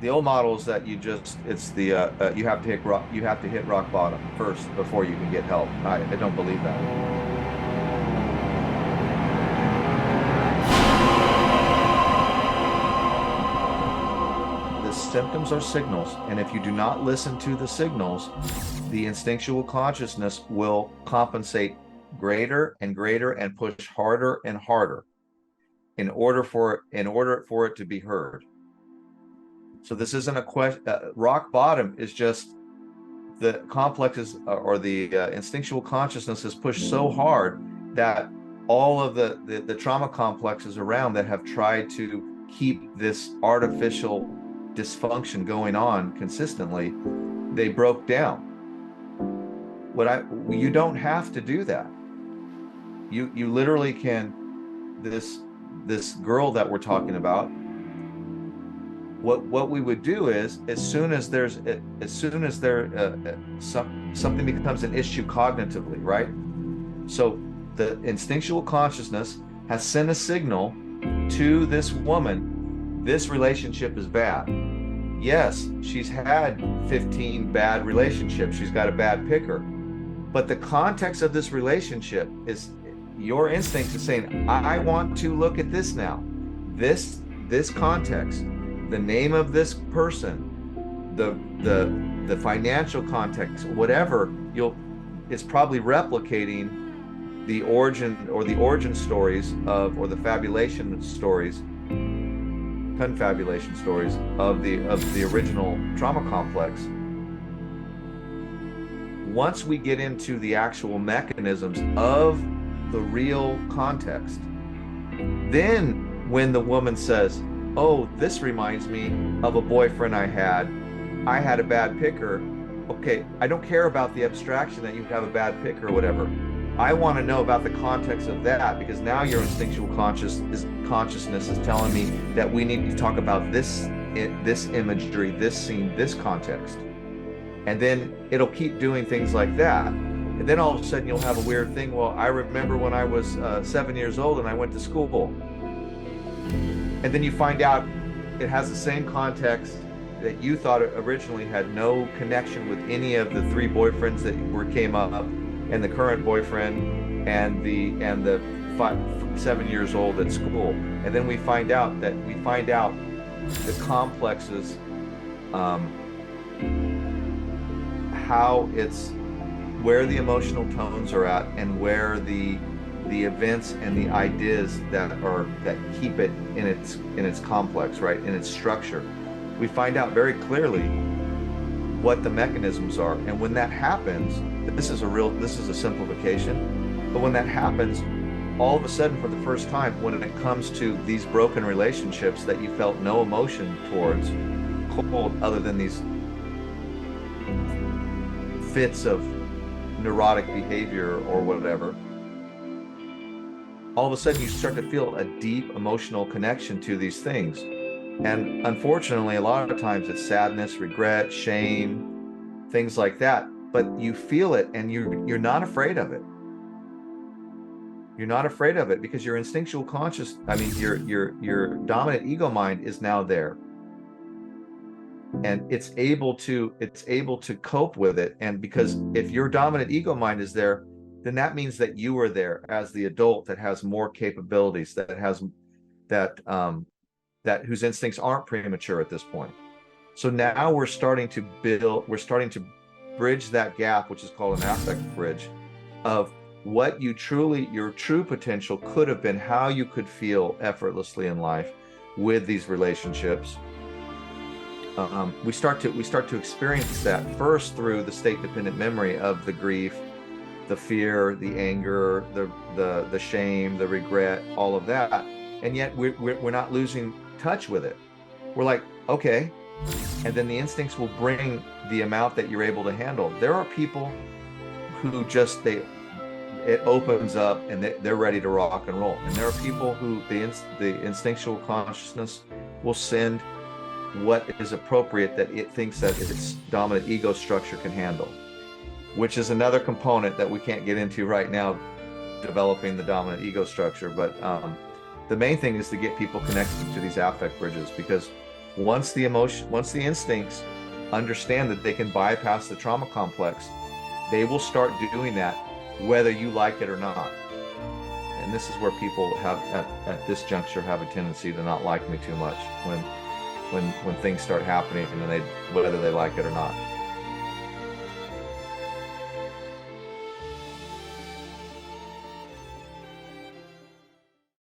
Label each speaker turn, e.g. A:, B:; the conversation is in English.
A: The old model is that it's the you have to hit rock bottom first before you can get help. I don't believe that. The symptoms are signals, and if you do not listen to the signals, the instinctual consciousness will compensate greater and greater and push harder and harder in order for it to be heard. So this isn't a question. Rock bottom is just the complexes or the instinctual consciousness is pushed so hard that all of the trauma complexes around that have tried to keep this artificial dysfunction going on consistently, they broke down. You don't have to do that. You literally can. This girl that we're talking about, what we would do is something becomes an issue cognitively, right? So the instinctual consciousness has sent a signal to this woman: this relationship is bad. Yes, she's had 15 bad relationships, she's got a bad picker, but the context of this relationship is, your instinct is saying, I want to look at this now. This context, the name of this person, the financial context, whatever, it's probably replicating the origin stories of, or the confabulation stories of the original trauma complex. Once we get into the actual mechanisms of the real context, then when the woman says, oh, this reminds me of a boyfriend I had a bad picker. Okay, I don't care about the abstraction that you have a bad picker or whatever. I want to know about the context of that, because now your instinctual consciousness is telling me that we need to talk about this imagery, this scene, this context. And then it'll keep doing things like that. And then all of a sudden you'll have a weird thing. Well, I remember when I was 7 years old and I went to school. And then you find out it has the same context that you thought it originally had no connection with any of the 3 boyfriends that came up, and the current boyfriend, and the 7 years old at school. And then we find out the complexes, how it's, where the emotional tones are at, and where the events and the ideas that keep it in its complex, right, in its structure. We find out very clearly what the mechanisms are. And when that happens, this is a simplification, but when that happens, all of a sudden, for the first time, when it comes to these broken relationships that you felt no emotion towards, cold, other than these fits of neurotic behavior or whatever, all of a sudden you start to feel a deep emotional connection to these things. And unfortunately, a lot of times it's sadness, regret, shame, things like that. But you feel it, and you're not afraid of it. You're not afraid of it because your instinctual your dominant ego mind is now there, and it's able to cope with it. And because if your dominant ego mind is there, then that means that you are there as the adult that has more capabilities, whose instincts aren't premature at this point. So now we're starting to bridge that gap, which is called an affect bridge, of what your true potential could have been, how you could feel effortlessly in life with these relationships. We start to experience that first through the state-dependent memory of the grief, the fear, the anger, the shame, the regret, all of that. And yet we're not losing touch with it. We're like, okay. And then the instincts will bring the amount that you're able to handle. There are people who it opens up and they're ready to rock and roll. And there are people who the instinctual consciousness will send what is appropriate that it thinks that its dominant ego structure can handle, which is another component that we can't get into right now, developing the dominant ego structure. But the main thing is to get people connected to these affect bridges, because Once the instincts understand that they can bypass the trauma complex, they will start doing that whether you like it or not. And this is where people have at this juncture have a tendency to not like me too much when things start happening, and whether they like it or not.